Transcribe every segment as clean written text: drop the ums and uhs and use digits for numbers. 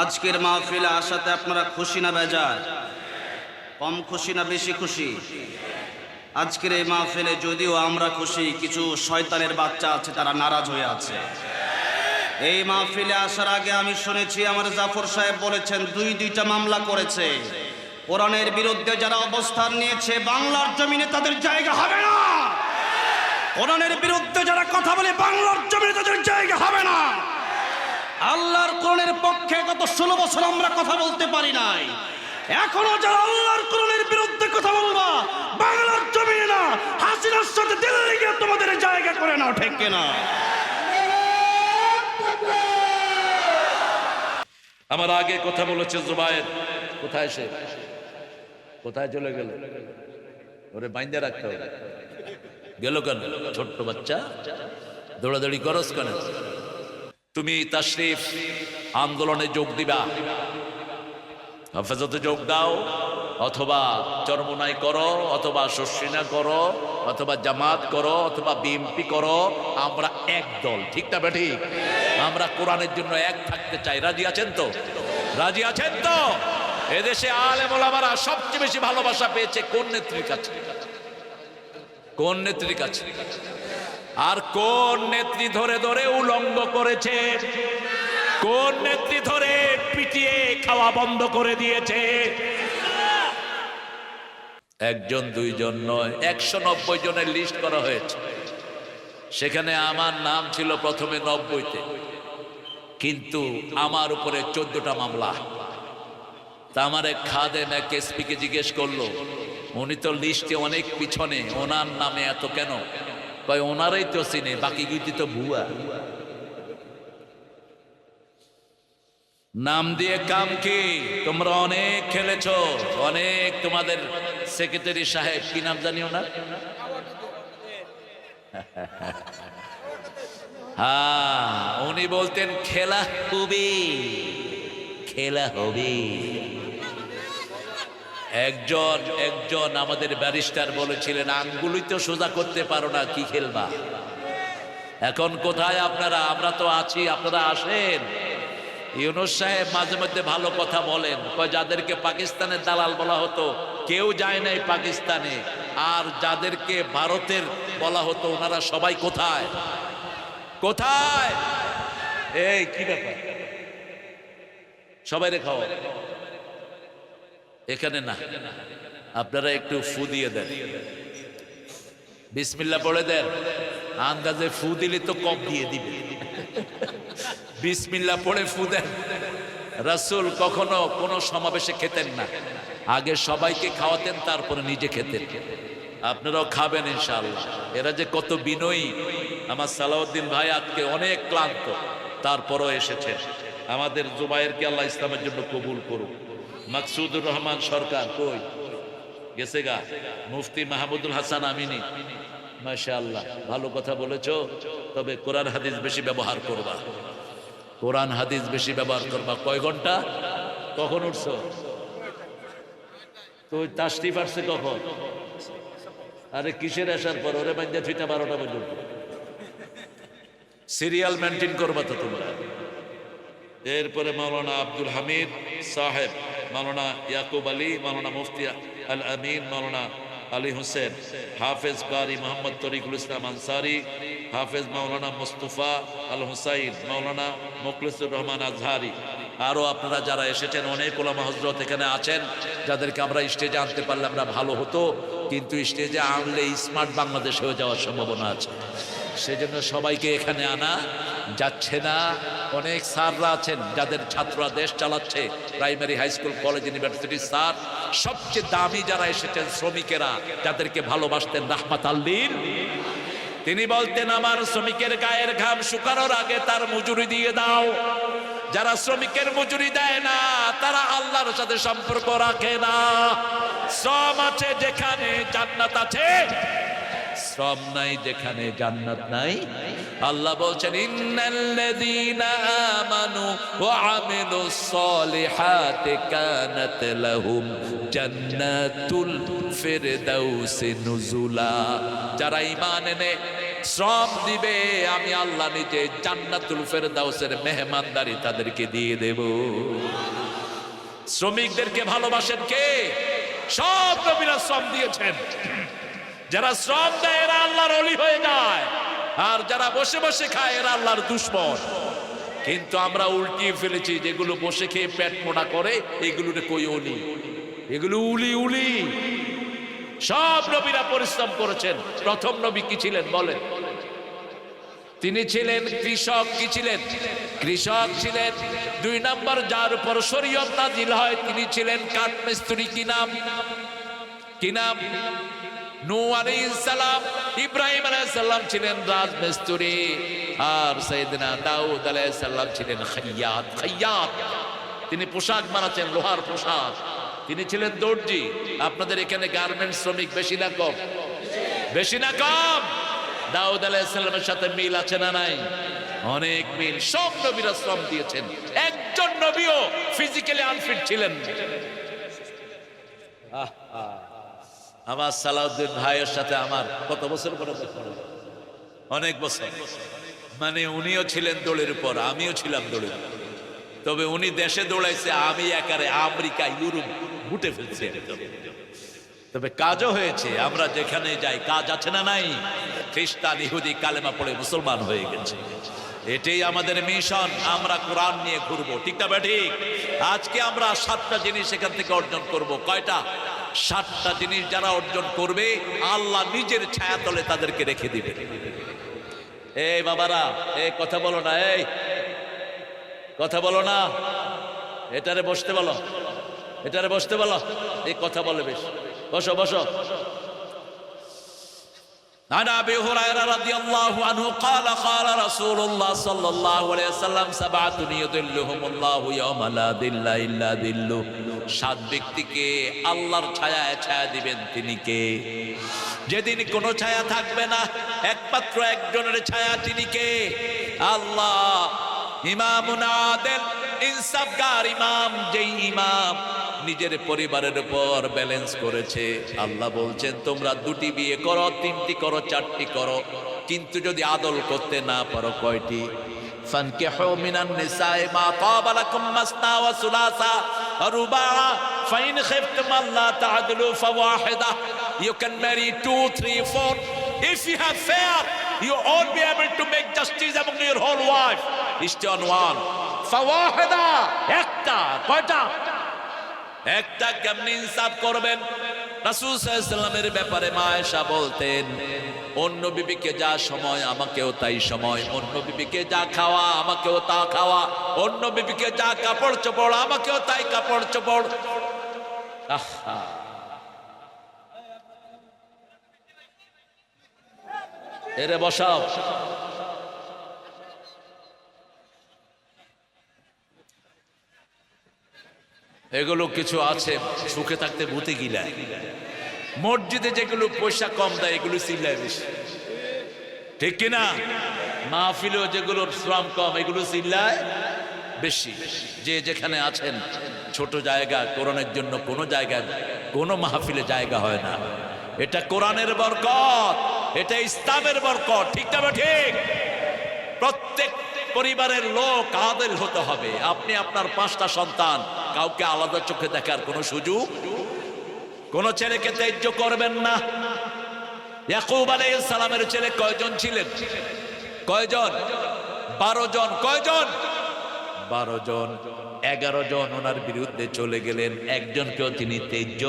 আজকের মাহফিলে আসাতে আপনারা খুশি না বেজার? কম খুশি না বেশি খুশি? আজকের এই মাহফিলে যদিও আমরা খুশি, কিছু শয়তানের বাচ্চা আছে তারা নারাজ হয়ে আছে। এই মাহফিলে আসার আগে আমি শুনেছি আমার জাফর সাহেব বলেছেন দুইটা মামলা করেছে। কোরআনের বিরুদ্ধে যারা অবস্থান নিয়েছে বাংলার জমিনে তাদের জায়গা হবে না। কোরআনের বিরুদ্ধে যারা কথা বলে বাংলার জমিনে তাদের জায়গা হবে না। আল্লাহর কোরআনের পক্ষে গত 16 বছর আমরা কথা বলতে পারি নাই। এখনো যারা আল্লাহর কোরআনের বিরুদ্ধে কথা বলবা বাংলার জমিনে না, হাসিনার সাথে দিল্লি গিয়ে তোমাদের জায়গা করে নাও, ঠিক কিনা? আমার আগে কথা বলেছে জুবায়ের, কোথায় সে, কোথায় চলে গেল? ওরে বাইন্দা রাখতে হবে। গেল কেন? ছোট্ট বাচ্চা, দৌড়াদৌড়ি করস কেন? তুমি তাশরিফ আন্দোলনে যোগ দিবা, হেফাজতে যোগ দাও, অথবা চরমোনাই করো, অথবা শর্ষিনা করো, অথবা জামাত করো, অথবা বিএনপি করো। আমরা এক দল, ঠিক না বেঠিক? আমরা কোরআনের জন্য এক থাকতে চাই। রাজি আছেন তো? রাজি আছেন তো? এদেশে আলেম ওলামারা সবচেয়ে বেশি ভালোবাসা পেয়েছে কোন নেত্রীর কাছে? কোন নেত্রীর কাছে? আর কোন নেত্রী ধরে ধরে উলঙ্গ করেছে? কোন নেত্রী ধরে পিটিয়ে খাওয়া বন্ধ করে দিয়েছে? একজন দুইজন নয়, 190 জনের লিস্ট করা হয়েছে। সেখানে আমার নাম ছিল প্রথমে 90-তে, কিন্তু আমার উপরে 14টা মামলা। তা আমার এক খাদেম এক এসপিকে জিজ্ঞেস করলো, উনি তো লিস্টে অনেক পিছনে, ওনার নামে এত কেন? কয় ওনারাই তো চিনে, বাকি গুটি তো ভুয়া। নাম দিয়ে কাম কি? তোমরা অনেক খেলেছ, অনেক। তোমাদের সেক্রেটারি সাহেব কি নাম জানিও না? হ্যাঁ, উনি বলতেন খেলা হবে, খেলা হবে। একজন আমাদের ব্যারিস্টার বলেছিলেন, আঙ্গুলই তো সোজা করতে পারো না, কি খেলবা? এখন কোথায় আপনারা? আমরা তো আছি, আপনারা আসেন। ইউনূস সাহেব মাঝে মধ্যে ভালো কথা বলেন, যাদেরকে পাকিস্তানের দালাল বলা হতো কেউ যায় নাই পাকিস্তানে, আর যাদেরকে ভারতের বলা হতো ওনারা সবাই কোথায়? কোথায়? এই কি ব্যাপার? সবাই রেখাও এখানে না, আপনারা একটু ফু দিয়ে দেন, বিসমিল্লাহ পড়ে দেন। আন্দাজে ফু দিলে তো কম দিয়ে দিবে। বিসমিল্লাহ পড়ে ফু দেন। রাসূল কখনো কোনো সমাবেশে খেতেন না, আগে সবাইকে খাওয়াতেন, তারপরে নিজে খেতেন। আপনারাও খাবেন ইনশাআল্লাহ। এরা যে কত বিনয়ী। আমার সালাউদ্দিন ভাই আজকে অনেক ক্লান্ত, তারপরও এসেছেন। আমাদের জুবায়েরকে আল্লাহ ইসলামের জন্য কবুল করুক। মাকসুদুর রহমান সরকার কই গেছে গা? মুফতি মাহমুদুল হাসান আমিনী, মাশাআল্লাহ, ভালো কথা বলেছো। তবে কোরআন হাদিস বেশি ব্যবহার করবা, কোরআন হাদিস বেশি ব্যবহার করবা। কয় ঘন্টা? কখন উঠছো? তো তাশরিফ আসছে কখন? আরে কিসের আসার পর? ওরে বাঞ্জা ফিটা 12টা পর্যন্ত সিরিয়াল মেনটেন করবা তো তোমরা। এরপরে মাওলানা আব্দুল হামিদ সাহেব, মাওলানা ইয়াকুব আলী, মাওলানা মুফতি আল আমিন, মাওলানা আলী হোসেন, হাফেজ কারি মোহাম্মদ তরিকুল ইসলাম আনসারি, হাফেজ মাওলানা মুস্তফা আল হুসাইন, মাওলানা মুখলিসুর রহমান আজহারি। আরও আপনারা যারা এসেছেন, অনেক ওলামা হযরত এখানে আছেন, যাদেরকে আমরা স্টেজে আনতে পারলে আমরা ভালো হতো, কিন্তু স্টেজে আনলে স্মার্ট বাংলাদেশ হয়ে যাওয়ার সম্ভাবনা আছে। সেজন্য সবাইকে এখানে আনা যাচ্ছে না। অনেক স্যাররা আছেন যাদের ছাত্ররা দেশ চালাচ্ছে, primary, high school, college, university sir. সবচেয়ে দামি যারা এসেছেন শ্রমিকেরা, যাদেরকে ভালোবাসতেন রাহমাত আল্লিন। তিনি বলতেন, আমার শ্রমিকের গায়ের ঘাম শুকানোর আগে তার মজুরি দিয়ে দাও। যারা শ্রমিকের মজুরি দেয় না তারা আল্লাহর সাথে সম্পর্ক রাখে না। শ্রম আছে যেখানে জান্নাত আছে, শ্রম নাই যেখানে জান্নাত নাই। আল্লাহ বলছেন, ইন্নাল্লাযীনা আমানু ওয়া আমিলুস সালিহাতি কানাত লাহুম জান্নাতুল ফিরদাউসি নুজুলা। যারা ঈমান এনে শ্রম দিবে, আমি আল্লাহ নিজে জান্নাতুল ফেরদাউসের মেহমানদারি তাদেরকে দিয়ে দেব। শ্রমিকদেরকে ভালোবাসেন কে? সব নবীরা শ্রম দিয়েছেন। যারা শ্রম দেয় এরা আল্লাহর ওলি হয়ে যায়, আর যারা বসে বসে খায় এরা আল্লাহর দুশমন। কিন্তু আমরা উল্টিয়ে ফেলেছি, যেগুলো বসে খেয়ে পেট মোটা করে এগুলোর কই ওলি, এগুলো উলি উলি। সব নবীরা পরিশ্রম করেছেন। প্রথম নবী কি ছিলেন বলেন? তিনি ছিলেন কৃষক। কি ছিলেন? কৃষক ছিলেন। 2 নম্বর, যার উপর শরীয়ত নাজিল হয় তিনি ছিলেন কাঠমিস্ত্রি। কি নাম? কি নাম? নূহ আলাইহিস সালাম, ইব্রাহিম আলাইহিস সালাম ছিলেন রাজমিস্ত্রি, আর সাইয়েদনা দাউদ আলাইহিস সালাম ছিলেন খাইয়াত। খাইয়াত, তিনি পোশাক বানাতেন, লোহার পোশাক। তিনি ছিলেন দর্জি। আপনাদের এখানে গার্মেন্টস শ্রমিক বেশি না কম? বেশি না কম? দাউদ আলাইহিস সালামের সাথে মিল আছে না নাই? অনেক মিল। সব নবীরা শ্রম দিয়েছেন। একজন নবীও ফিজিক্যালি আনফিট ছিলেন না। আমার সালাউদ্দিন ভাইয়ের সাথে আমার কত বছর পরে দেখা হলো? অনেক বছর। মানে উনিও ছিলেন দৌড়ের উপর, আমিও ছিলাম দৌড়ের উপর। তবে উনি দেশে দৌড়াইছে, আমি একারে আমেরিকা ইউরোপ ঘুটে ফেলছি। তবে কাজও হয়েছে। আমরা যেখানে যাই কাজ আছে না নাই? খ্রিস্টান ইহুদি কালেমা পড়ে মুসলমান হয়ে গেছে। এটাই আমাদের মিশন। আমরা কোরআন নিয়ে ঘুরবো, ঠিক না ঠিক? আজকে আমরা 7টা জিনিস এখান থেকে অর্জন করব। কয়টা? 7টা জিনিস যারা অর্জন করবে আল্লাহ নিজের ছায়াতলে তাদেরকে রেখে দিবে। এই বাবারা, এই কথা বলো না, এই কথা বলো না, এটারে বসতে বলো, এটারে বসতে বলো। এই কথা বলে বেশ। বসো বসো। عن أبي هريرة رضي الله عنه قال قال رسول الله صلى الله عليه وسلم 7 يظلهم الله يوم لا ظل إلا ظله। 7 ব্যক্তিকে আল্লাহর ছায়ায় ছায়া দিবেন তিনি কে? যেদিন কোনো ছায়া থাকবে না, একমাত্র একজনের ছায়া। তিনি কে? আল্লাহ। ইমামুন আদিল, ইনসাফগার ইমাম, যেই ইমাম নিজের পরিবারের উপর ব্যালেন্স করেছে। আল্লাহ বলছেন তোমরা 2টি বিয়ে করো, 3টি করো, 4টি করো, কিন্তু যদি আদল করতে না পারো কয়টি? ফানকিহু মিনান নিসাই মা তাবা লাকুম মাসনা ওয়া সুলাসা ওয়া রুবা', ফাইন খিফতুম আল্লা তা'দিলু ফাওয়াহিদা। You can marry 2, 3, 4. If you have fair, you won't be able to make justice among your whole wife. Stay on one. ফাওয়াহিদা, একটা। কয়টা? একটা। কেমনে ইনসাফ করবেন? রাসূল সাল্লাল্লাহু আলাইহি ওয়াসাল্লামের ব্যাপারে মা আয়েশা বলতেন, অন্য বিবিকে যা সময় আমাকেও তাই সময়, অন্য বিবিকে যা খাওয়া আমাকেও তা খাওয়া, অন্য বিবিকে যা কাপড় চোপড় আমাকেও তাই কাপড় চোপড়। আহা, এরে বসাও। এগুলো কিছু আছে সুখে থাকতে ভূতে গিলায়। মসজিদে যেগুলো পয়সা কম দেয় এগুলো চিল্লায় বেশি, ঠিক কিনা? মাহফিলেও যেগুলোর শ্রম কম এগুলো চিল্লায় বেশি। যে যেখানে আছেন, ছোট জায়গা কোরআনের জন্য কোনো জায়গায় কোনো মাহফিলে জায়গা হয় না। এটা কোরআনের বরকত, এটা ইসলামের বরকত, ঠিক না ঠিক? প্রত্যেক পরিবারের লোক আদিল হতে হবে। আপনি আপনার 5টা সন্তান, কাউকে আলাদা চোখে দেখার কোনো সুযোগ, কোন ছেলেকে ত্যায্য করবেন না। ইয়াকুব আলাইহিস সালামের ছেলে কয়জন ছিলেন? কয়জন? 12 জন। কয়জন? 12 জন। 11 জন ওনার বিরুদ্ধে চলে গেলেন, একজনকেও তিনি ত্যায্য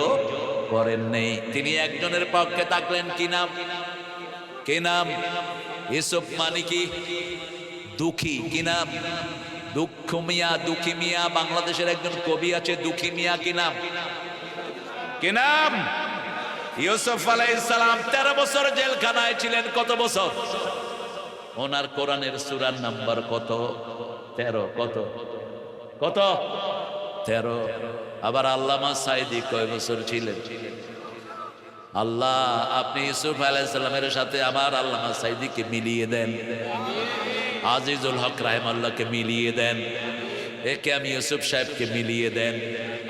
করেন নাই। তিনি একজনের পক্ষে থাকলেন। কি নাম? কি নাম? ইউসুফ। মানে কি? দুঃখী। কি নাম? দুঃখ মিয়া, দুঃখী মিয়া। বাংলাদেশের একজন কবি আছে দুঃখী মিয়া। কি নাম? কি নাম? ইউসুফ আলাইহিস সালাম 13 বছর জেলখানায় ছিলেন। কত বছর? ওনার কোরআনের সূরার নাম্বার কত? 13। কত? কত? 13। আবার আল্লামা সাইদি কয় বছর ছিলেন? আল্লাহ, আপনি ইউসুফ আলাইহিস সালামের সাথে আমার আল্লামা সাইদিকে মিলিয়ে দেন, আজিজুল হক রাহিমাহুল্লাহকে মিলিয়ে দেন, একে আমি ইউসুফ সাহেবকে মিলিয়ে দেন,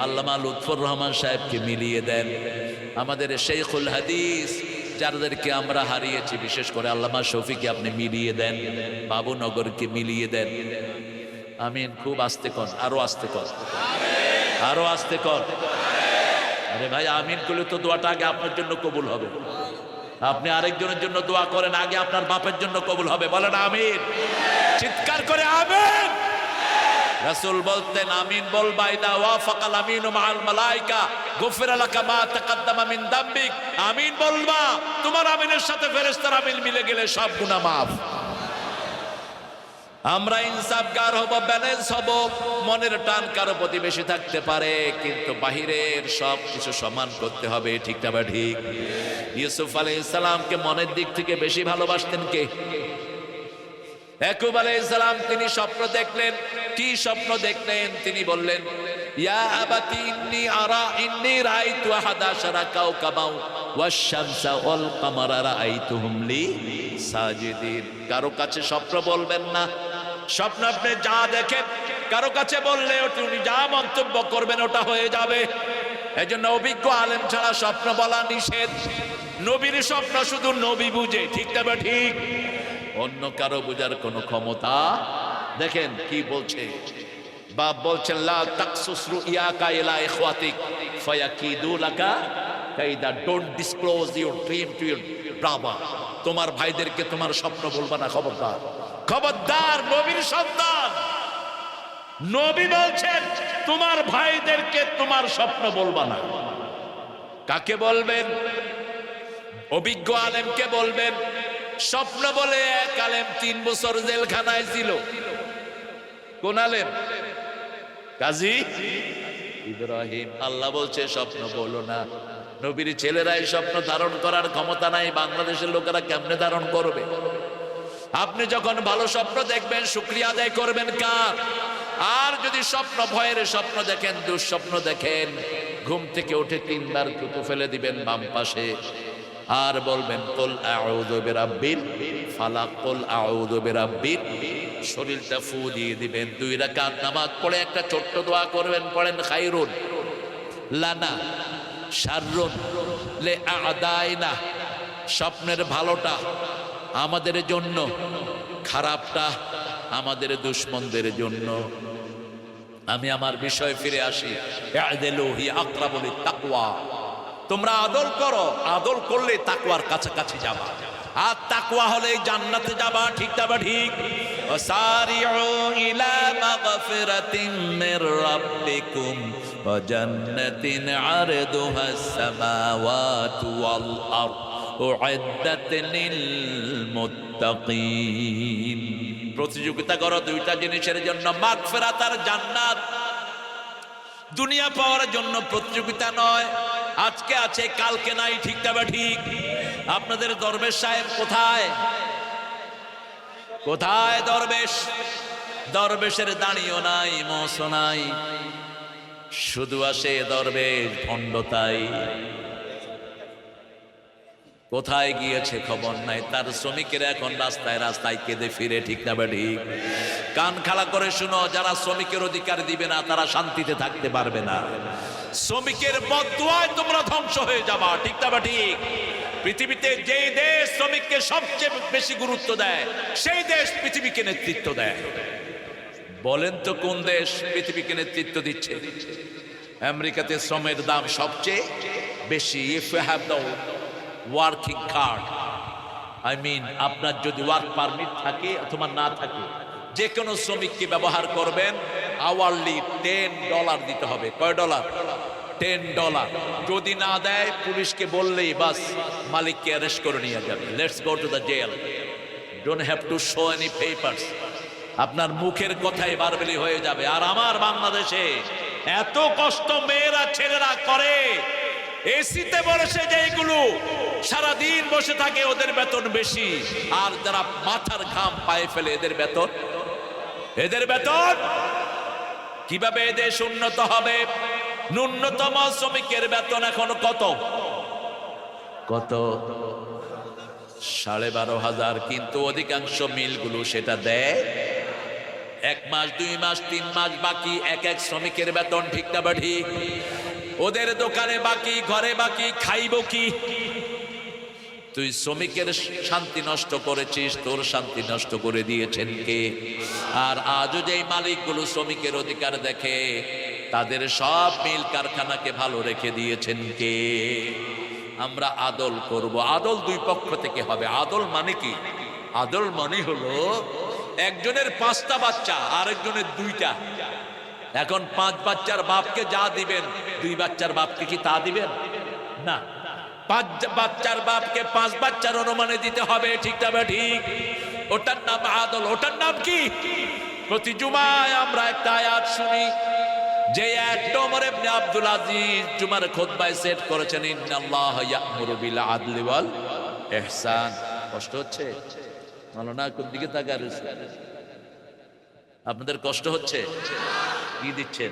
আল্লামা লুৎফর রহমান সাহেবকে মিলিয়ে দেন, আমাদের শেখুল হাদিস যাদেরকে আমরা হারিয়েছি, বিশেষ করে আল্লামা শফিকে আপনি মিলিয়ে দেন, বাবুনগরকে মিলিয়ে দেন। আমিন। খুব আস্তে কর, আরো আস্তে কর, আরো আস্তে কর। আরে ভাই আমিন করলে তো দোয়াটা আগে আপনার জন্য কবুল হবে। আপনি আরেকজনের জন্য দোয়া করেন, আগে আপনার বাপের জন্য কবুল হবে। বলেন আমিন, চিৎকার করে আমিন। রাসূল বলতেন আমিন বলবা ইদা ওয়াফাকাল আমিনু মাআল মালায়েকা গুফিরা লাকা মা তাকাদ্দামা মিন দামবিক। আমিন বলবা, তোমার আমিনের সাথে ফেরেশতার আমিন মিলে গেলে সব গুনাহ মাফ। আমরা ইনসাফগার হব, ব্যালেন্স হব। মনের টান কারো প্রতি বেশি থাকতে পারে, কিন্তু বাহিরের সব কিছু সমান করতে হবে। ঠিক না ঠিক? ইউসুফ আলাইহিস সালামকে মনের দিক থেকে বেশি ভালোবাসতেন কে? ইয়াকুব আলাইহিস সালাম। তিনি স্বপ্ন দেখলেন। কি স্বপ্ন দেখলেন? তিনি বললেন ইয়া আবাতি ইন্নী রাআইতু আহাদা আশারা কাওকাবা ওয়াশ-শামসা ওয়াল কামারা রাআইতুহুম লি সাজিদিন। কারো কাছে স্বপ্ন বলবেন না। স্বপ্ন আপনি যা দেখেন কারো কাছে বললে উনি যা মন্তব্য করবেন ওটা হয়ে যাবে। এজন্য অভিজ্ঞ আলেম ছাড়া স্বপ্ন বলা নিষেধ। নবীর স্বপ্ন শুধু নবী বুঝে। ঠিক না ঠিক? অন্য কারো বুঝার কোনো ক্ষমতা। দেখেন কি বলছে বাপ, বলছেন লা তাকসুস রুইয়াকা ইলা ইখওয়াতিক ফায়াকিদু লাকা কাইদা। Don't disclose your dream to your brother. তোমার ভাইদেরকে তোমার স্বপ্ন বলবা না, খবরদার, খবরদার। নবীর সন্তান নবী বলছেন তোমার ভাইদেরকে তোমার স্বপ্ন বলবা না। কাকে বলবেন? অভিজ্ঞ আলেমকে বলবেন। স্বপ্ন বলে এক আলেম 3 বছর জেলখানায় ছিল। কোন আলেম? কাজী ইব্রাহিম। আল্লাহ বলছে স্বপ্ন বলো না। নবীর ছেলেরাই স্বপ্ন ধারণ করার ক্ষমতা নাই, বাংলাদেশের লোকেরা কেমনে ধারণ করবে? আপনি যখন ভালো স্বপ্ন দেখবেন শুকরিয়া আদায় করবেন কার? আর যদি স্বপ্ন ভয়ের স্বপ্ন দেখেন, দুঃস্বপ্ন দেখেন, ঘুম থেকে উঠে 3 বার থুতু ফেলে দিবেন বাম পাশে, আর বলবেন কুল আউযু বিরাব্বিল ফালাক, কুল আউযু বিরাব্বিন। শরীরটা ফু দিয়ে দিবেন। 2 রাকাত নামাজ পড়ে একটা ছোট্ট দোয়া করবেন। পড়েন খায়রুন লানা শাররুন লি আ'দাইনা। স্বপ্নের ভালোটা আমাদের জন্য, খারাপটা আমাদের দুশমনদের জন্য। আমি আমার বিষয় ফিরে আসি। ই'দিলু হি আকরাবু লিত তাকওয়া। তোমরা আদল করো, আদল করলে তাকওয়ার কাছাকাছি যাবা, আর তাকওয়া হলে জান্নাতে যাবা। ঠিক না ঠিক? ওয়াসারিউ ইলা মাগফিরাতিন মির রাব্বিকুম ওয়া জান্নাতিন আরদুহাস সামাওয়াতু ওয়াল আরদ উইদ্দাত লিল মুত্তাকিন। প্রতিযোগিতা করো 2টা জিনিসের জন্য, মাগফিরাত আর জান্নাত। দুনিয়া পাওয়ার জন্য প্রতিযোগিতা নয়। আজকে আছে কালকে নাই। ঠিক না ঠিক? আপনাদের দরবেশ সাহেব কোথায়? কোথায় দরবেশ? দরবেশের দাঁড়িও নাই, মোসও নাই, শুধু আসে দরবেশ ভণ্ডতাই। কোথায় গিয়েছে খবর নাই। তার শ্রমিকেরা এখন রাস্তায় রাস্তায় কেঁদে ফিরে। ঠিক না ঠিক? কান খাড়া করে শুনো, যারা শ্রমিকের অধিকার দিবে না তারা শান্তিতে থাকতে পারবে না। শ্রমিকের বদদুয়ায় তোমরা ধ্বংস হয়ে যাবা। ঠিক না ঠিক? পৃথিবীতে যেই দেশ শ্রমিককে সবচেয়ে বেশি গুরুত্ব দেয় সেই দেশ পৃথিবীকে নেতৃত্ব দেয়। বলেন তো কোন দেশ পৃথিবীকে নেতৃত্ব দিচ্ছে? আমেরিকাতে শ্রমের দাম সবচেয়ে বেশি। If you have the working card, I mean আপনার যদি ওয়ার্ক পারমিট থাকে অথবা না থাকে, যে কোনো শ্রমিককে ব্যবহার করবেন, আওয়ারলি $10 দিতে হবে। কয় ডলার? $10। যদি না দেয় পুলিশকে বললেই বাস মালিককে অ্যারেস্ট করে নিয়ে যাবে। Let's go to the jail, don't have to show any papers. আপনার মুখের কথাই বারবেলি হয়ে যাবে। আর আমার বাংলাদেশে এত কষ্ট মেয়েরা ছেলেরা করে, এসিতে বসে যেগুলো সারাদিন বসে থাকে ওদের বেতন বেশি, আর যারা মাথার ঘাম পায়ে ফেলে এদের বেতন কিভাবে এদেশ উন্নত হবে? ন্যূনতম শ্রমিকের বেতন এখন কত? 12,500। কিন্তু অধিকাংশ মিলগুলো সেটা দেয় 1 মাস 2 মাস 3 মাস বাকি এক শ্রমিকের বেতন। ঠিক না ঠিক? ওদের দোকানে বাকি, ঘরে বাকি, খাইব কি? তুই শ্রমিকের শান্তি নষ্ট করেছিস, তোর শান্তি নষ্ট করে দিয়েছেন কে? আর আজও যেই মালিকগুলো শ্রমিকের অধিকার দেখে, তাদের সব মিল কারখানাকে ভালো রেখে দিয়েছেন কে? আমরা আদল করব। আদল দুই পক্ষ থেকে হবে। আদল মানে কি? আদল মানে হলো একজনের 5টা বাচ্চা, আরেকজনের 2টা। এখন 5 বাচ্চার বাপকে যা দিবেন, 2 বাচ্চার বাপকে কি তা দিবেন? না, 5 বাচ্চার বাপকে 5 বাচ্চার অনুমানে দিতে হবে। ঠিক না ঠিক? ওটার নাম আদল। ওটার নাম কি? প্রতি জুমায় আমরা একটা আয়াত শুনি, যে আয়াতটা ওমর ইবনে আব্দুল আজিজ জুমার খুতবায় সেট করেছেন, ইন্নাল্লাহ ইয়া'মুরু বিল আদলি ওয়াল ইহসান। কষ্ট হচ্ছে? মাওলানা কোন দিকে তাকায় রয়েছে? আপনাদের কষ্ট হচ্ছে? কি দিচ্ছেন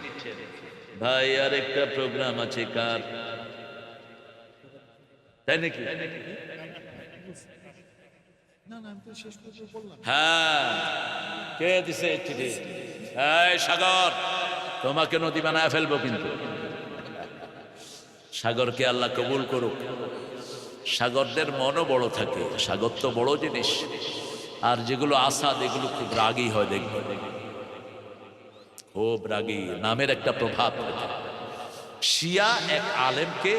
ভাই? আর একটা প্রোগ্রাম আছে কার? তাই নাকি? হ্যাঁ, কে দিছে চিঠি? এই সাগর, তোমাকে নদী বানায় ফেলবো কিন্তু। সাগরকে আল্লাহ কবুল করুক। সাগরদের মনও বড় থাকে, সাগর তো বড় জিনিস। আর যেগুলো আসাদ, এগুলো খুব রাগী হয়, দেখবে খুব রাগী। নামের একটা প্রভাব থাকে। শিয়া এক আলেমকে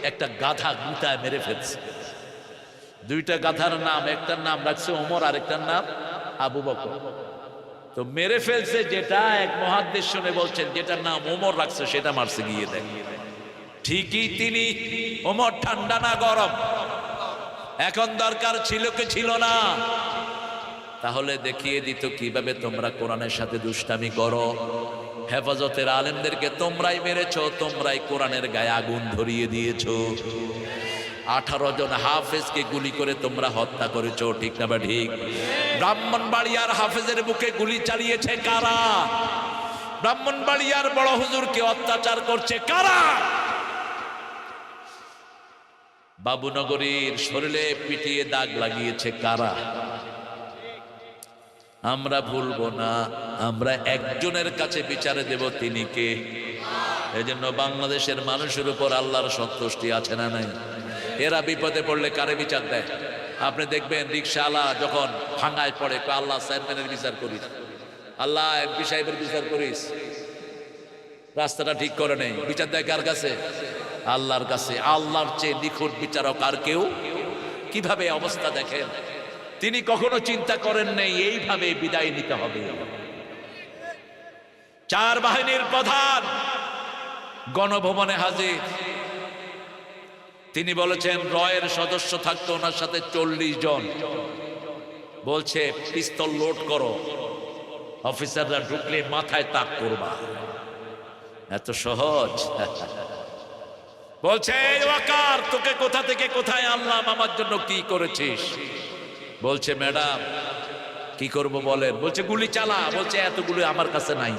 একটা গাধা গুতায় মেরে ফেলছে। 2টা গাধার নাম, একটার নাম রাখছে ওমর, আরেকটার নাম আবু বকর। তো মেরে ফেলছে যেটা, এক মুহাদ্দিস শুনে বলছেন যেটার নাম ওমর রাখছে সেটা মারছে গিয়ে। দেখ ঠিকই তিনি। ওমর ঠান্ডা না গরম? এখন দরকার ছিল কি ছিল না? তাহলে দেখিয়ে দিত কিভাবে তোমরা কোরআনের সাথে দুষ্টামি করো। হেফাজতের আলেমদেরকে তোমরাই মেরেছো, তোমরাই কোরআনের গায়ে আগুন ধরিয়ে দিয়েছো। 18 জন হাফেজকে গুলি করে তোমরা হত্যা করেছো। ঠিক না বা ঠিক? ব্রাহ্মণবাড়িয়ার হাফেজের বুকে গুলি চালিয়েছে কারা? ব্রাহ্মণবাড়িয়ার বড় হুজুরকে অত্যাচার করছে কারা? বাবুনগরীর শরীরে পিটিয়ে দাগ লাগিয়েছে কারা? আমরা ভুলবো না। আমরা একজনের কাছে বিচারে দেব, তিনি কে? এজন্য বাংলাদেশের মানুষের উপর আল্লাহর সন্তুষ্টি আছে না নাই? এরা বিপদে পড়লে কারে বিচার দেয়? আপনি দেখবেন রিকশাওয়ালা যখন ভাঙায় পড়ে, আল্লাহ চেয়ারম্যানের বিচার করিস, আল্লাহ এমপি সাহেবের বিচার করিস, রাস্তাটা ঠিক করে নেই, বিচার দেয় কার কাছে? আল্লাহর কাছে। আল্লাহর চেয়ে নিখুঁত বিচারক আর কেউ? কিভাবে অবস্থা দেখেন। তিনি কখনো চিন্তা করেন নেই এইভাবে বিদায় নিতে হবে। 4 বাহিনীর প্রধান গণভবনে হাজির। তিনি বলেছেন রয়ের সদস্য থাকতো ওনার সাথে 40 জন। বলছে পিস্তল লোড করো, অফিসাররা ঢুকলে মাথায় তাক করবা। এত সহজ? বলছে ওয়াকার, তোকে কোথা থেকে কোথায় আনলাম, আমার জন্য কি করেছিস? বলছে ম্যাডাম কি করব বলেন? বলছে গুলি চালা। বলছে এতগুলো আমার কাছে নাই।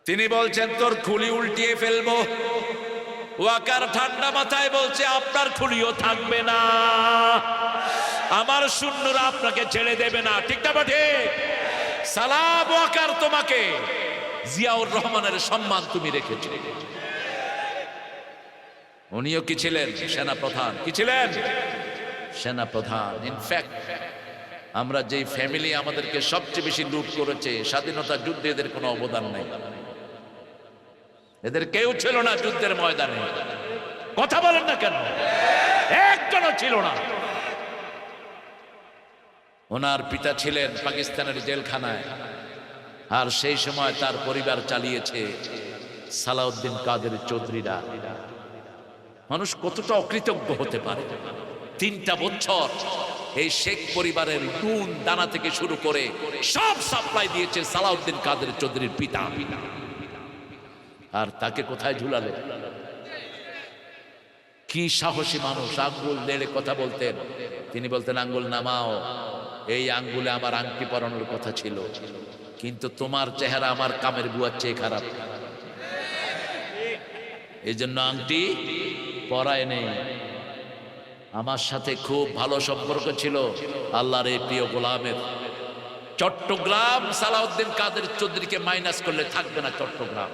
তিনি বলছেন তোর খুলি উল্টিয়ে ফেলবো। ওয়াকার ঠান্ডা মাথায় বলছে আপনার খুলিও থাকবে না, আমার সৈন্যরা আপনাকে ছেড়ে দেবে না। ঠিক না বটে? সালাম ওয়াকার, তোমাকে জিয়াউর রহমানের সম্মান তুমি রেখেছো। উনিও কি ছিলেন? সেনাপ্রধান। কি ছিলেন? সেনাপ্রধান। ইনফ্যাক্ট আমরা যেই ফ্যামিলি আমাদেরকে সবচেয়ে বেশি লুট করেছে, স্বাধীনতা যুদ্ধে এদের কোনো অবদান নেই। এদের কেউ ছিল না যুদ্ধের ময়দানে। কথা বলেন না কেন? একজনও ছিল না। ওনার পিতা ছিলেন পাকিস্তানের জেলখানায়, আর সেই সময় তার পরিবার চালিয়েছে সালাউদ্দিন কাদের চৌধুরীরা। মানুষ কতটা অকৃতজ্ঞ হতে পারে? 3টা বছর এই শেখ পরিবারের নুন দানা থেকে শুরু করে সব সাপ্লাই দিয়েছে সালাউদ্দিন কাদের চৌধুরীর পিতা। আর তাকে কোথায় ঝুলালে? কি সাহসী মানুষ! আঙ্গুল নেড়ে কথা বলতেন। তিনি বলতেন আঙ্গুল নামাও, এই আঙ্গুলে আমার আংটি পরানোর কথা ছিল, কিন্তু তোমার চেহারা আমার কামের বুয়ার চেয়ে খারাপ, এই জন্য আংটি পরায় নেই। আমার সাথে খুব ভালো সম্পর্ক ছিল আল্লাহর এই প্রিয় গোলামের। চট্টগ্রাম সালাউদ্দিন কাদের চৌধুরীকে মাইনাস করলে থাকবে না চট্টগ্রাম।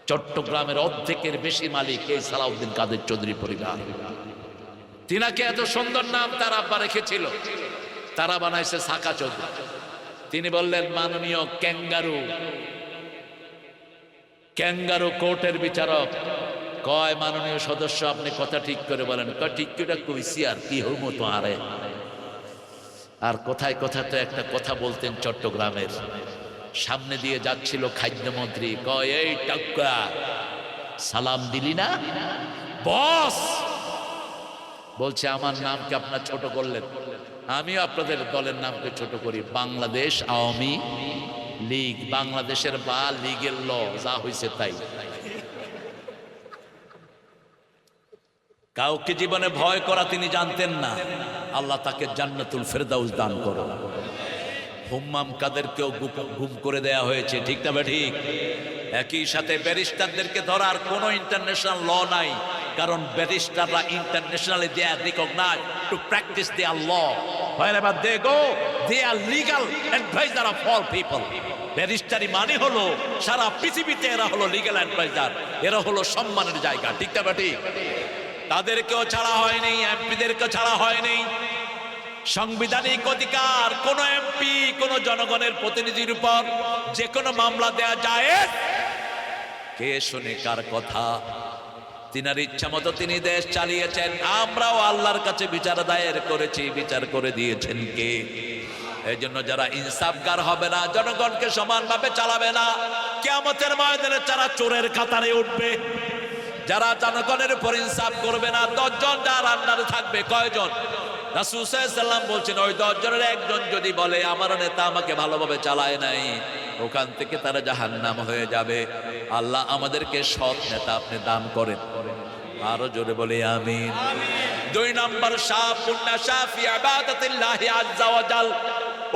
চট্টগ্রামের অর্ধেকের বেশি মালিক এই সালাউদ্দিন কাদের চৌধুরী পরিবার। তিনাকে এত সুন্দর নাম তার আব্বা রেখেছিল, তারা বানাইছে সাকা চৌধুরী। তিনি বললেন, মাননীয় ক্যাঙ্গারু কোর্টের বিচারক, কয় মাননীয় সদস্য আপনি কথা ঠিক করে বলেন। কয় ঠিক করে কইছি, আর কি হইব তো আরে। আর কোথায় কোথায় তো একটা কথা বলতেন চট্টগ্রামের। সামনে দিয়ে যাচ্ছিল খাদ্যমন্ত্রী, কয় এই টাক্কা সালাম দিলি না বস? বলছে আমার নামকে আপনার ছোট করলেন, আমিও আপনাদের দলের নামকে ছোট করি, বাংলাদেশ আওয়ামী লীগ। বাংলাদেশের বা লীগের ল যা হয়েছে তাই। কাউকে জীবনে ভয় করা তিনি জানতেন না। আল্লাহ তাকে জান্নাতুল ফেরদাউস দান করো। হুম্মাম কাদেরকেও গুম করে দেয়া হয়েছে, ঠিক না ঠিক? একই সাথে ব্যারিস্টারদেরকে ধরার কোনো ইন্টারন্যাশনাল ল নাই, কারণ ব্যারিস্টাররা internationally they are recognised to practise their law. wherever they go they are legal advisor of all people. ব্যারিস্টারি মানে হলো সারা পৃথিবীতে এরা হলো লিগ্যাল অ্যাডভাইজার, এরা হলো সম্মানের জায়গা, ঠিক না ঠিক? তাদেরকেও ছাড়া হয়নি, এমপিদেরকেও ছাড়া হয়নি। সাংবিধানিক অধিকার, কোন এমপি কোন জনগণের প্রতিনিধির উপর যে কোনো মামলা দেয়া যায়। কে শুনে কার কথা? তিনার ইচ্ছা মতো তিনি দেশ চালিয়েছেন। আমরাও আল্লাহর কাছে বিচার দায়ের করেছি, বিচার করে দিয়েছেন কে? এই জন্য যারা ইনসাফগার হবে না, জনগণকে সমানভাবে চালাবে না, কিয়ামতের ময়দানে যারা চোরের কাতারে উঠবে, যারা জনগণের উপর ইনসাফ করবে না, 10 জন যার আন্ডারে থাকবে, কয়জন? রাসূল সাল্লাল্লাহু আলাইহি ওয়াসাল্লাম বলছেন, ওই 10 জনের একজন যদি বলে আমার নেতা আমাকে ভালোভাবে চালায় নাই, ওখান থেকে তারা জাহান্নাম হয়ে যাবে। আল্লাহ আমাদেরকে সৎ নেতা আপনি দান করেন। আরো জোরে বলি আমিন। 2 নম্বর শাফুন্না শাফি ইবাদাতিল্লাহি আযজা ওয়া জাল,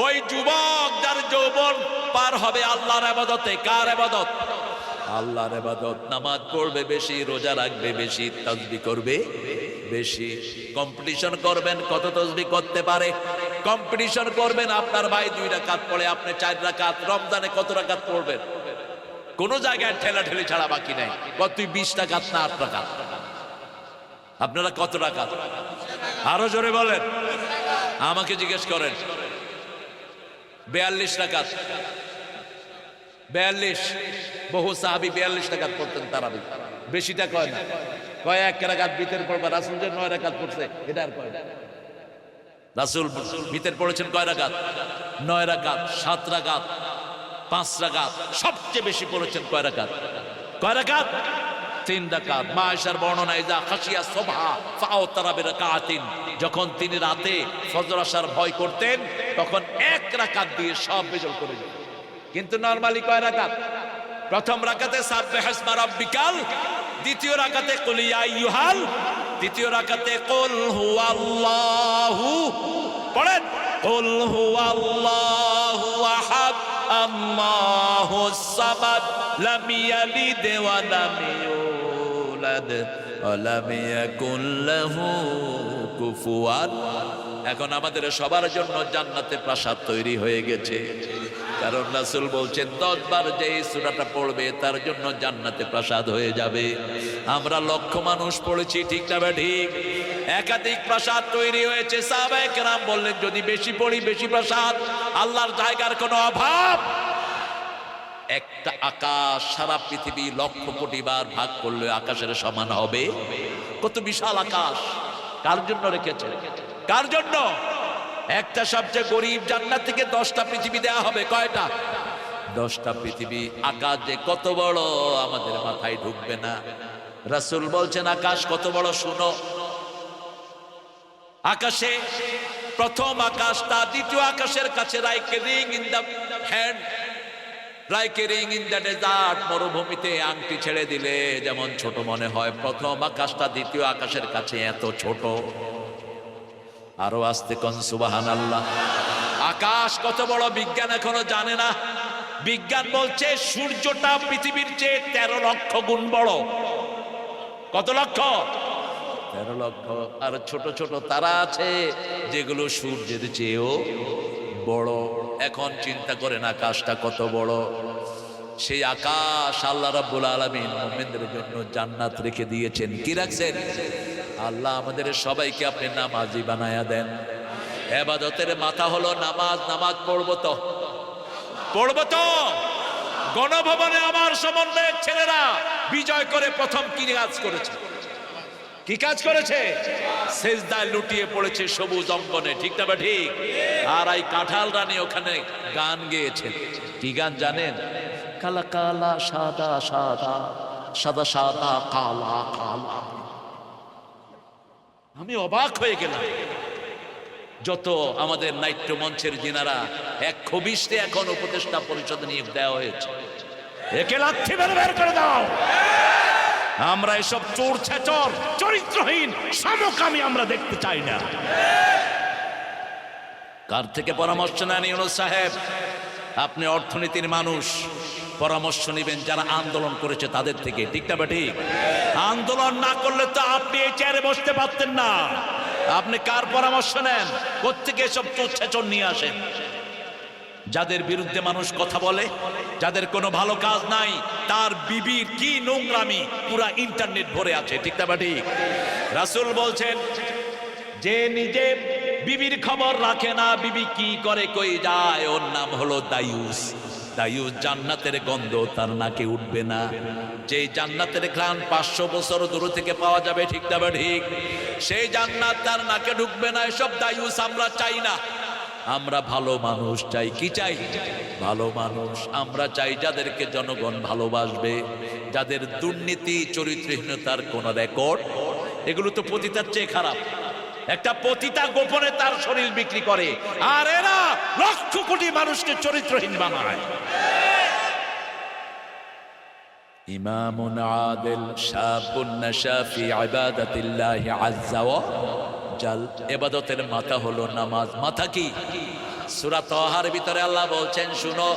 ওই যুবক যার যৌবন পার হবে আল্লাহর ইবাদতে। কার ইবাদত? আল্লাহর ইবাদত। নামাজ পড়বে বেশি, রোজা রাখবে বেশি, তাসবিহ করবে বেশি। কম্পিটিশন করবেন কত তাসবিহ করতে পারে, কম্পিটিশন করবেন আপনার ভাই 2 রাকাত পড়ে, আপনি 4 রাকাত। রমজানে কত রাকাত পড়বেন? কোন জায়গায় ঠেলাঠেলি ছাড়া বাকি নাই। কত 20 রাকাত না 8 রাকাত? আপনারা কত রাকাত? আরো জোরে বলেন। আমাকে জিজ্ঞেস করেন। 42 রাকাত। 42। বহু সাহাবী 42 রাকাত পড়তেন তারাবি। বেশিটা কয় না, কয় 1 রাকাত ভিতর পড়বা। রাসূল যে 9 রাকাত পড়ছে, এটা আর কয় না। রাসূল ভিতর পড়েছেন কয় রাকাত? 9 রাকাত, 7 রাকাত, 5 রাকাত। সবচেয়ে বেশি পড়েছেন কয় রাকাত? কয় রাকাত? 3 রাকাত। মা আয়েশার বর্ণনা, ইজা খাশিয়া সুবহা ফাওতারা বিরাকাতিন, যখন তিনি রাতে ফজর আসার ভয় করতেন তখন 1 রাকাত দিয়ে সব বেজল করে দিতেন। কিন্তু নরমালি কয় রাকাত? প্রথম রাকাতে সাব্বিহ ইসমা রাব্বিকাল, দ্বিতীয় রাকাতে কুল ইয়া আইয়ুহাল, তৃতীয় রাকাতে কুল হুয়াল্লাহু। পড়েন, কুল হুয়াল্লাহু আহাদ আল্লাহুস সামাদ লাম ইয়ালিদ ওয়া লাম ইউলাদ ওয়া লাম ইয়াকুল লাহু কুফুয়ান। এখন আমাদের সবার জন্য জান্নাতে প্রাসাদ তৈরি হয়ে গেছে, কারণ রাসূল বলছেন 10 বার যে সূরাটা পড়বে তার জন্য জান্নাতে প্রাসাদ হয়ে যাবে। আমরা লক্ষ মানুষ পড়েছি, ঠিক না ঠিক? একাধিক প্রাসাদ তৈরি হয়েছে। সাহাবায়ে কেরাম বললেন, যদি বেশি পড়ি বেশি প্রাসাদ, আল্লাহর জায়গার কোনো অভাব। একটা আকাশ সারা পৃথিবী লক্ষ কোটি বার ভাগ করলে আকাশের সমান হবে? কত বিশাল আকাশ! কার জন্য রেখেছে? কার জন্য? একটা সবচেয়ে গরিব জান্নাত থেকে 10টা পৃথিবী দেয়া হবে। কয়টা? 10টা পৃথিবী। আকাশ যে কত বড় আমাদের মাথায় ঢুকবে না। রাসূল বলছেন আকাশ কত বড় শুনো। আকাশে প্রথম আকাশটা দ্বিতীয় আকাশের কাছে, like a ring in the hand, like a ring in the desert. মরুভূমিতে আংটি ছেড়ে দিলে যেমন ছোট মনে হয়, প্রথম আকাশটা দ্বিতীয় আকাশের কাছে এত ছোট। আরো আস্তে কোন সুবহানাল্লাহ। আকাশ কত বড় বিজ্ঞান এখনো জানে না। বিজ্ঞান বলছে সূর্যটা পৃথিবীর চেয়ে 13 লক্ষ গুণ বড়। কত লক্ষ? 13 লক্ষ। আর ছোট ছোট তারা আছে যেগুলো সূর্যের চেয়েও বড়। এখন চিন্তা করেন আকাশটা কত বড়। সেই আকাশ আল্লাহ রাব্বুল আলামিন মুমিনদের জন্য জান্নাত রেখে দিয়েছেন। কি রাখছেন? আল্লাহ আমাদের সবাইকে আপনি নামাজি বানায়া দেন। ইবাদতের মাথা হলো নামাজ। নামাজ পড়বো তো গণভবনে আমার সমন্বয়ের ছেলেরা বিজয় করে প্রথম কি কাজ করেছে? কি কাজ করেছে? সেজদায় লুটিয়ে পড়েছে সবুজ অঙ্গনে, ঠিক না? ঠিক। আর এই কাঁঠাল রানী ওখানে গান গেয়েছেন। কি গান জানেন? কালা কালা সাদা সাদা, সাদা সাদা কালা কালা। আমি অবাক হয়ে গেলাম। যত আমাদের নাট্য মঞ্চের যিনারা এক খবিশতে এখন উপদেষ্টা পরিষদ নিয়োগ দেওয়া হয়েছে, একে লাথি মেরে বের করে দাও। আমরা এসব চোর ছেচর চরিত্রহীন সমকামী আমরা দেখতে চাই না। কার থেকে পরামর্শ নেন ইউনূস সাহেব? আপনি অর্থনীতির মানুষ, পরামর্শ নেবেন যারা আন্দোলন করেছে তাদের থেকে, ঠিক না? ঠিক। আন্দোলন না করলে তো আপনি এই চেয়ারে বসতে পারতেন না। আপনি কার পরামর্শ নেন? কোত্থেকে এসব চোর ছেচর নিয়ে আসেন? যাদের বিরুদ্ধে মানুষ কথা বলে, যাদের কোনো ভালো কাজ নাই, তার বিবির কি নোংরামি পুরা ইন্টারনেট ভরে আছে, ঠিক না? ঠিক। রাসূল বলছেন, যে নিজে বিবির খবর রাখে না, বিবি কি করে কই যায়, ওর নাম হলো দায়ুস। দায়ুস জান্নাতের গন্ধ তার নাকে উঠবে না। যে জান্নাতের ঘ্রাণ 500 বছর দূর থেকে পাওয়া যাবে, ঠিক না? ঠিক। সেই জান্নাত তার নাকে ঢুকবে না। এসব দায়ুস আমরা চাই না। আমরা ভালো মানুষ চাই। কি চাই? ভালো মানুষ আমরা চাই, যাদেরকে জনগণ ভালোবাসবে, যাদের দুর্নীতি চরিত্রহীনতার কোন রেকর্ড। এগুলো তো পতিতার চেয়ে খারাপ। একটা পতিতা গোপনে তার শরীর বিক্রি করে, আর এরা লক্ষ কোটি মানুষকে চরিত্রহীন বানায়। ইমামুন আদিল শাবুন নাশা ফি ইবাদাতিল্লাহি আযজা ওয়া জাল। ইবাদতের মাথা হলো নামাজ। মাথা কি? সূরা তাহার ভিতরে আল্লাহ বলছেন, শুনো,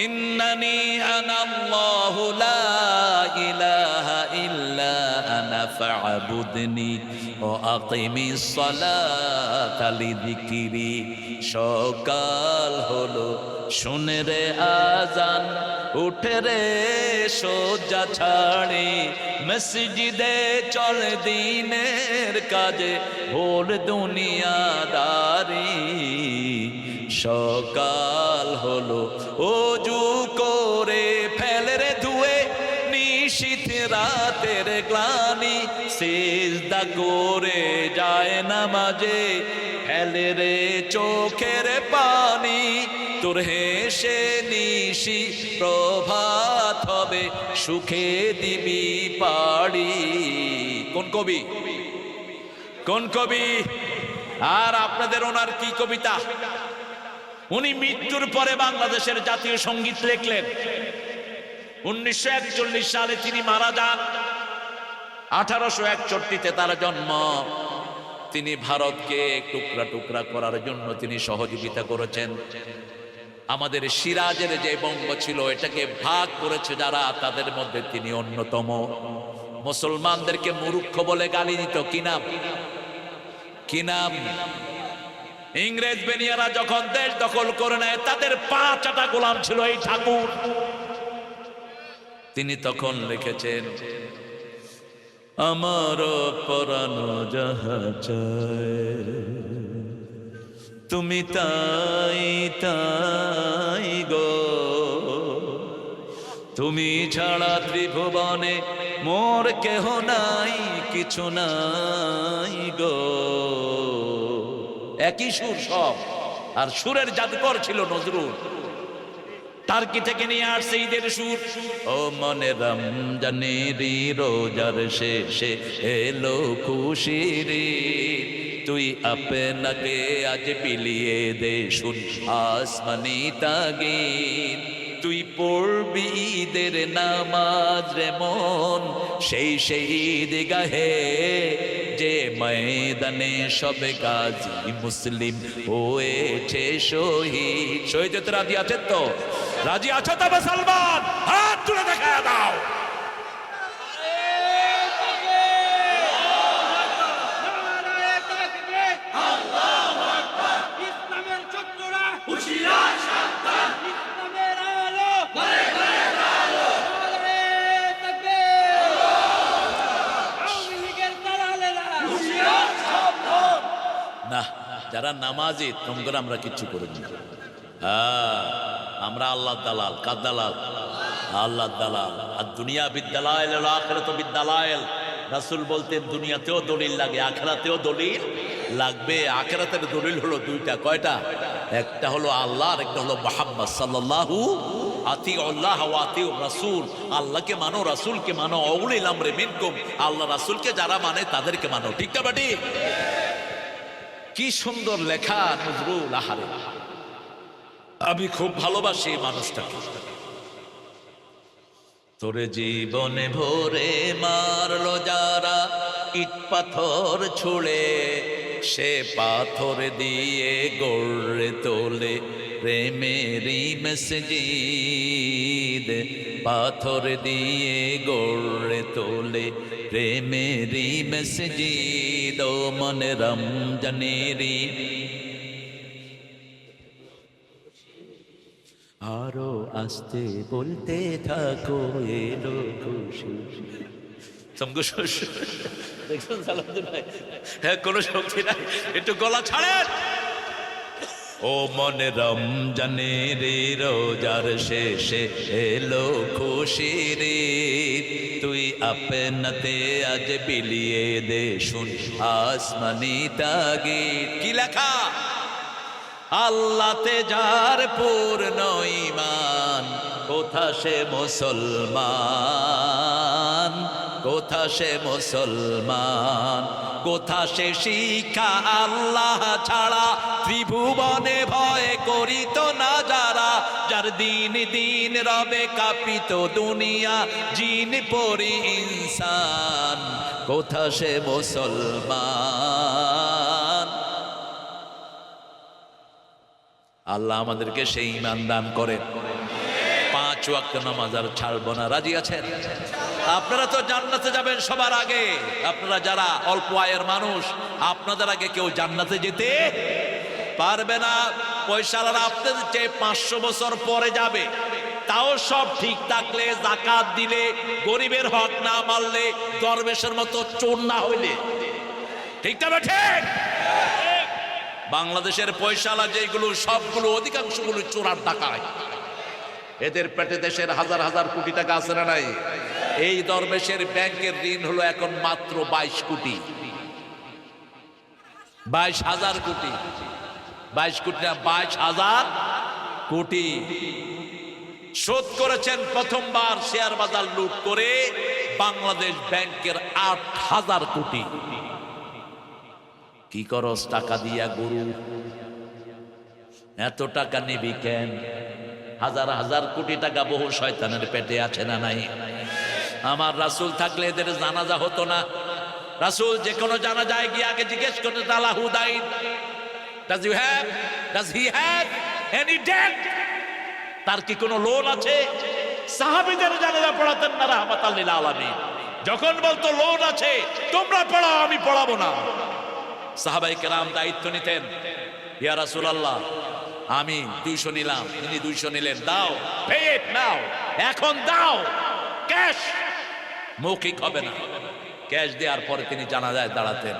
ইন্নানি আনাল্লাহু লা ইলাহা ইল্লা আনা ফা'বুদনি ওয়া আকিমিস সালাতা লিযিকরি। সকাল হলো, শুনে রে আজান, উঠে রে শয্যা ছাড়ি, মসজিদে চল দিনের কাজে, ভোর দুনিয়াদারি। সকাল হলো, ওযু করে ফেলে রে ধুয়ে, নিশীথ রাতের গ্লানি, সিজদা করে যায় নামাজে, ফেলে রে চোখের পানি। তোর হেসে নিশি প্রভাত হবে, সুখে দিবি পাড়ি। কোন কবি? কোন কবি? আর আপনাদের ওনার কি কবিতা? উনি মৃত্যুর পরে বাংলাদেশের জাতীয় সঙ্গীত লিখলেন। 1941 সালে তিনি মারা যান। 1861-তে তার জন্ম। তিনি ভারতকে টুকরা টুকরা করার জন্য তিনি সহযোগিতা করেছেন। আমাদের সিরাজের যে বঙ্গ ছিল, এটাকে ভাগ করেছে যারা, তাদের মধ্যে তিনি অন্যতম। মুসলমানদেরকে মূর্খ বলে গালি দিত। কি নাম? কি নাম? ইংরেজ বেনিয়ারা যখন দেশ দখল করে নেয়, তাদের 5টা গোলাম ছিল এই ঠাকুর। তিনি তখন লিখেছেন, আমার পরানো যাহা চায়, তুমি তাই তাই গো, তুমি ছাড়া ত্রিভুবনে মোর কেহ নাই, কিছু নাই গো। একই সুর সব। আর সুরের জাদুকর ছিল নজরুল। টার্কি থেকে নিয়ে আসছে ঈদের সুর। ও মনে রমজানেরই রোজার শেষে এলো খুশির, তুই আপনাকে আজ বিলিয়ে দে শুন আসমানি তাগিদ। তুই পড়বি ঈদের নামাজ রে মন, সেই ঈদ গাহে, যে ময়দানে সব গাজী মুসলিম হয়েছে শহীদ। শহীদ হতে রাজি আছেন তো? রাজি আছো তো মুসলমান? হাত তুলে দেখা দাও। যারা নামাজি তোমরা আমরা কিচ্ছু করি না। হ্যাঁ, আমরা আল্লাহ দালাল। কার দালাল? আল্লাহ দালাল। আর দুনিয়া বিদ্যালয়, আখিরাত বিদ্যালয়। রাসূল বলতেন দুনিয়াতেও দলিল লাগে, আখিরাতেও দলিল লাগবে। আখিরাতের দলিল হলো দুইটা। কয়টা? একটা হলো আল্লাহ, আর একটা হলো মুহাম্মদ সাল্লাল্লাহু আতিউল্লাহ ওয়া আতিউর রাসূল। আল্লাহকে মানো, রাসূলকে মানো। আউলিল আমরি মিনকুম, আল্লাহ রাসূলকে যারা মানে তাদেরকে মানো। ঠিক না বাটি? কি সুন্দর লেখা নজরুল। আহারে, আমি খুব ভালোবাসি মানুষটাকে। তোরে জীবনে ভরে মারলো যারা ইট পাথর ছুঁড়ে, সে পাথর দিয়ে গড়ে তোলে প্রেমেরই মসজিদ। পাথর দিয়ে গড়ে তোলে প্রেমেরই মসজিদ। ও মনে রমজানেরই আরো আসতে বলতে থাকো এলো খুশি। দেখুন সালাউদ্দিন ভাই, হ্যাঁ, কোনো শক্তি নাই, একটু গলা ছাড়েন। ও মনে রমজানের রোজার শেষে এলো খুশির ঈদ। তুই আপনাতে আজ বিলিয়ে দে শুন আসমানি তাগিদ। কি লেখা? আল্লাহতে যার পূর্ণ ঈমান, কোথা সে মুসলমান, কোথা সে মুসলমান, কোথা সে শিক্ষা আল্লাহ ছাড়া ত্রিভুবনে ভয় করিত না যারা। যার দিন দিন রবে কাঁপিত দুনিয়া, জিন পরি ইনসান, কোথা সে মুসলমান। আল্লাহ আমাদেরকে সেই ঈমান দান করেন। 5 ওয়াক্ত নামাজ আর ছাড়বো না। রাজি আছেন? আপনারা তো জান্নাতে যাবেন সবার আগে। আপনারা যারা অল্প আয়ের মানুষ, আপনাদের আগে কেউ জান্নাতে যেতে পারবে না। পয়সাওয়ালারা আপনাদের চেয়ে 500 বছর পরে যাবে। তাও সব ঠিক থাকলে, যাকাত দিলে, গরিবের হক না মারলে, দরবেশের মতো চোর না হইলে। ঠিক না ঠিক? বাংলাদেশের পয়সাওয়ালা যেগুলো, সবগুলো অধিকাংশগুলো চোরার ডাকাত। এদের পেটে দেশের হাজার হাজার কোটি টাকা আছে না নাই? এই দরবেশের ব্যাংকের ঋণ হলো এখন মাত্র 22 কোটি, 22,000 কোটি, 22 কোটি না, 22,000 কোটি শোধ করেছেন প্রথমবার শেয়ার বাজার লুট করে বাংলাদেশ ব্যাংকের 8,000 কোটি। কি করস টাকা দিয়া গরু? এত টাকা নিবি কেন? হাজার হাজার কোটি টাকা বহু শয়তানের পেটে আছে না নাই? আমার রাসূল থাকলে এদের জানাজা হতো না। রাসূল যে কোনো জানাজায় গিয়ে আগে জিজ্ঞেস করতেন, আল্লাহু thine, does he have any debt? তার কি কোনো লোন আছে? সাহাবীদের জানাজা পড়াতেন না রাহমাতাল লিল আলামিন। যখন বলতো লোন আছে, তোমরা পড়াও, আমি পড়াবো না, সাহাবায়ে কেরাম দায়িত্ব নিতেন। ইয়া রাসূলুল্লাহ, আমি 200 নিলাম, তিনি 200 নিলেন, দাও, পে ইট নাও, এখন দাও, ক্যাশ। মৌখিক হবে না, ক্যাশ দেওয়ার পরে তিনি জানাজায় দাঁড়াতেন।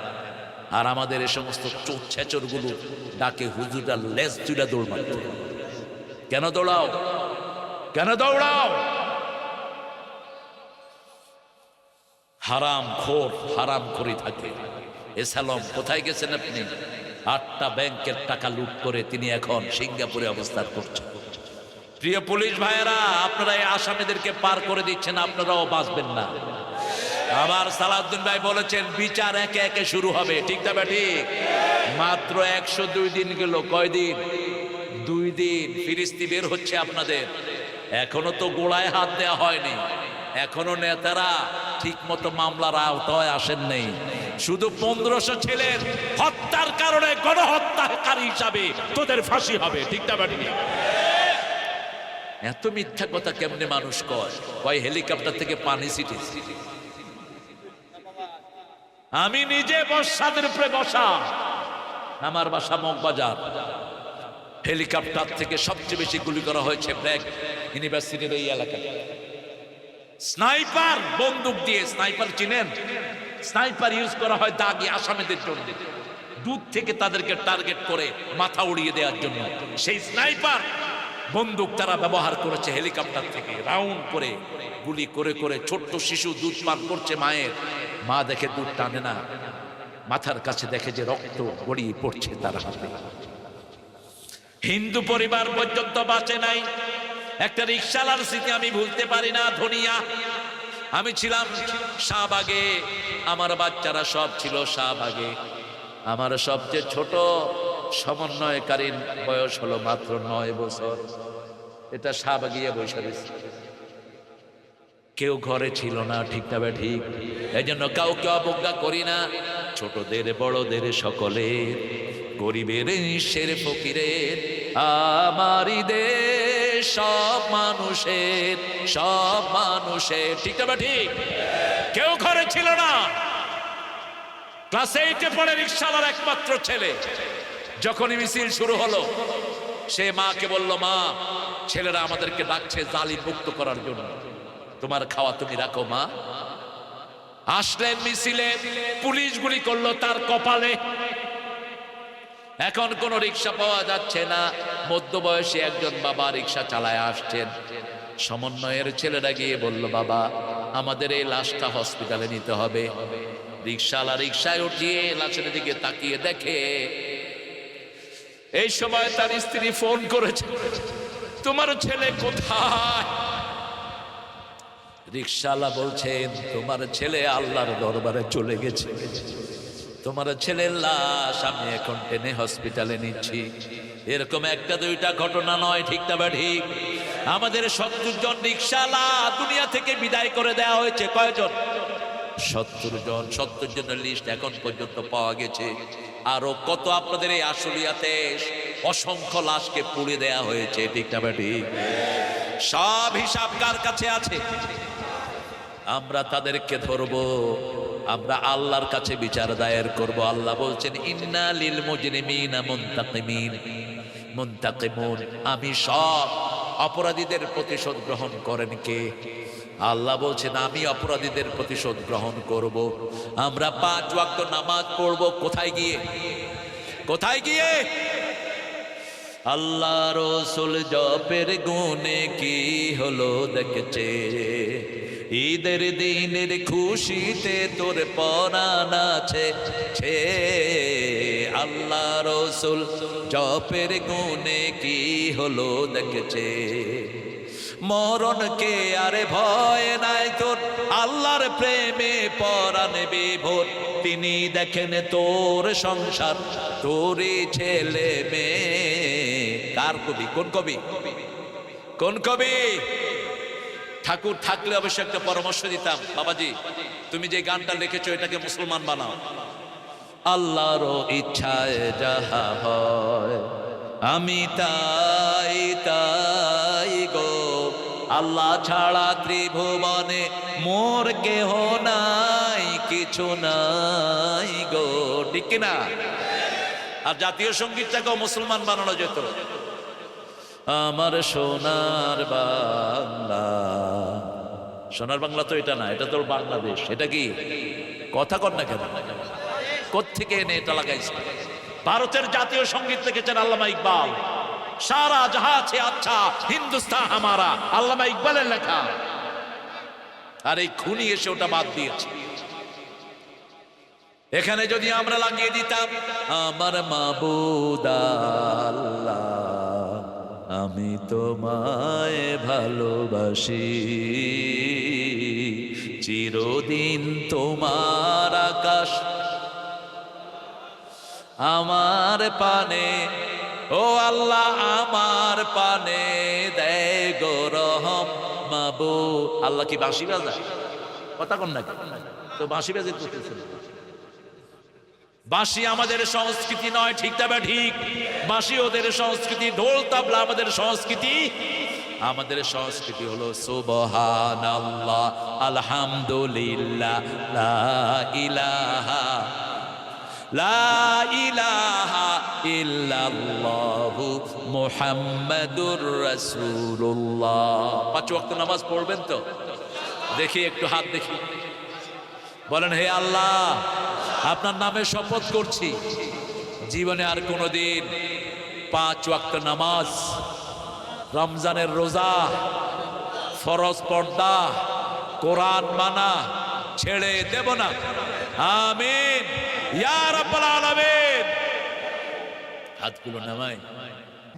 আর আমাদের এই সমস্ত চোর ছেচর গুলো ডাকে হুজুররা লেজ তুলে দৌড় মারত। কেন দৌড়াও? কেন দৌড়াও? হারাম খোর, হারাম খোরি থাকে। এসালম কোথায় গেছেন আপনি? 8টা ব্যাংকের টাকা লুট করে তিনি এখন সিঙ্গাপুরে অবস্থান করছেন। প্রিয় পুলিশ ভাইয়েরা, আপনারা এই আসামিদেরকে পার করে দিচ্ছেন, আপনারাও বাঁচবেন না। আমার সালাউদ্দিন ভাই বলেছেন বিচার একে একে শুরু হবে। ঠিক না ঠিক? মাত্র 102 দিন গেল। কয়দিন? 2 দিন। ফিরিস্তি বের হচ্ছে আপনাদের। এখনো তো গোড়ায় হাত দেওয়া হয়নি। এখনো নেতারা ঠিক মতো মামলার আওতায় আসেন নেই। শুধু 1500 ছেলের হত্যার কারণে গণহত্যাকারী হিসাবে তোদের ফাঁসি হবে। ঠিক না ঠিক? এত মিথ্যা কথা কেমনে মানুষ কয়? হেলিকপ্টার থেকে পানি ছিটিয়েছে। আমি নিজে বর্ষাদের উপরে বসা, আমার বাসা মগবাজার। হেলিকপ্টার থেকে সবচেয়ে বেশি গুলি করা হয়েছে ব্র্যাক ইউনিভার্সিটির এই এলাকায়। স্নাইপার বন্দুক দিয়ে, স্নাইপার চিনেন? স্নাইপার ইউজ করা হয় দাগি আসামিদের জন্য। দূর থেকে তাদেরকে টার্গেট করে মাথা উড়িয়ে দেওয়ার জন্য সেই স্নাইপার বন্দুক তারা ব্যবহার করেছে হেলিকপ্টার থেকে রাউন্ড করে গুলি করে করে। ছোট্ট শিশু দুধ পান করছে মায়ের, মা দেখে দুধ টানে না, মাথার কাছে দেখে যে রক্ত গড়িয়ে পড়ছে তার হাতে। হিন্দু পরিবার পর্যন্ত বাঁচে নাই। একটা রিকশালার স্মৃতি আমি ভুলতে পারি না। ধনিয়া, আমি ছিলাম শাহবাগে, আমার বাচ্চারা সব ছিল শাহবাগে। আমার সবচেয়ে ছোট সমন্বয়কারীর বয়স হলো মাত্র 9 বছর। এটা শাহবাগিয়া বৈশা দিচ্ছে, কেউ ঘরে ছিল না, ঠিক তবে ঠিক। এই জন্য কাউকে অবজ্ঞা করি না, ছোটদের বড়দের সকলের, গরিবের নিঃস্বের ফকিরের, আমারই দেশ সব মানুষের, সব মানুষের, ঠিক তবে ঠিক। কেউ ঘরে ছিল না। ক্লাস 8-এ পড়ে রিকশাওয়ালার একমাত্র ছেলে। যখনই মিছিল শুরু হলো, সে মাকে বলল, মা, ছেলেরা আমাদেরকে ডাকছে জালিম মুক্ত করার জন্য, তোমার খাওয়া তুমি রাখো মা। আসলেন মিছিলে, পুলিশ গুলি করলো তার কপালে। এখন কোন রিকশা পাওয়া যাচ্ছে না। মধ্যবয়সী একজন বাবা রিকশা চালায় আসছেন। সমন্বয়ের ছেলেরা গিয়ে বলল, বাবা, আমাদের এই লাশটা হসপিটালে নিতে হবে। রিকশাওয়ালা রিকশায় উঠিয়ে লাশের দিকে তাকিয়ে দেখে, এই সময় তার স্ত্রী ফোন করেছে, তোমার ছেলে কোথায়? রিকশাওয়ালা বলছেন, তোমার ছেলে আল্লাহর দরবারে চলে গেছে, তোমার ছেলের লাশ আমি এখন টেনে হসপিটালে নিচ্ছি। এরকম একটা দুইটা ঘটনা নয়, ঠিক না বা ঠিক? আমাদের 70 জন রিকশাওয়ালা দুনিয়া থেকে বিদায় করে দেওয়া হয়েছে। কয়জন? 70 জন। 70 জনের লিস্ট এখন পর্যন্ত পাওয়া গেছে। আরো কত আপনাদের এই আশুলিয়াতে অসংখ্য লাশকে পুড়ে দেয়া হয়েছে, ঠিক না বা ঠিক? সব হিসাব কার কাছে আছে? আমরা তাদেরকে ধরবো, আমরা আল্লাহর কাছে বিচার দায়ের করব। আল্লাহ বলছেন, ইন্না লিল মুজরিমিনা মুনতাকিমুন। আমি সব অপরাধীদের প্রতিশোধ গ্রহণ করেন কে? আল্লাহ বলছেন, আমি অপরাধীদের প্রতিশোধ গ্রহণ করব। আমরা 5 ওয়াক্ত নামাজ পড়ব। কোথায় গিয়ে? কোথায় গিয়ে? আল্লাহ রসুল জপের গুণে কি হলো দেখছে, ঈদের দিনের খুশিতে তোর পরাণ আছে। আল্লাহ রসুল জপের গুণে কি হলো দেখছে, মরণকে আরে ভয় নাই তোর, আল্লাহর প্রেমে পরাণ বিভোর। তিনি দেখেন তোর সংসার, তোরই ছেলে মেয়ে। কার কবি? কোন কবি? কোন কবি? ঠাকুর থাকলে অবশ্য একটা পরামর্শ দিতাম, বাবাজি তুমি যে গানটা লিখেছো এটাকে মুসলমান বানাও। আল্লাহর ইচ্ছায় যাহা হয় আমি তাই তাই গো, আল্লাহ ছাড়া ত্রিভুবনে মোর কেহ নাই, কিছু নাই গো, ঠিক কিনা? আর জাতীয় সঙ্গীতটাকেও মুসলমান বানানো যেত, আমার সোনার বাংলা। সোনার বাংলা তো এটা না, এটা তো বাংলাদেশ। এটা কি কথা কর না কেন? কোত্থেকে এনে এটা লাগাইছে? ভারতের জাতীয় সঙ্গীত লিখেছেন আল্লামা ইকবাল। সারা জাহাঁ সে আচ্ছা হিন্দুস্তান হামারা, আল্লামা ইকবালের লেখা। আর এই খুনি এসে ওটা বাদ দিয়েছে। এখানে যদি আমরা লাগিয়ে দিতাম, আমার মাবুদ আল্লাহ, আমি তোমায় ভালোবাসি, চিরদিন তোমার আকাশ আমার পানে, ও আল্লাহ আমার পানে দেয় গো রহম মাবুদ। আল্লাহ কি বাঁশি বাজায়? কথা কন না তো, বাঁশি বাজে তো। বাঁশি আমাদের সংস্কৃতি নয়, ঠিক তবে ঠিক? বাঁশি ওদের সংস্কৃতি, ঢোল তাবলা আমাদের সংস্কৃতি। আমাদের সংস্কৃতি হলো সুবহানাল্লাহ, আলহামদুলিল্লাহ, লা ইলাহা ইল্লাল্লাহু মুহাম্মাদুর রাসূলুল্লাহ। 5 ওয়াক্ত নামাজ পড়বেন তো? দেখি একটু হাত দেখি, বলেন হে আল্লাহ, আপনার নামে শপথ করছি জীবনে আর কোনোদিন 5 ওয়াক্ত নামাজ, রমজানের রোজা, ফরজ পর্দা, কোরআন মানা ছেড়ে দেব না। আমিন ইয়া রাব্বাল আলামিন। হাতগুলো নামাই।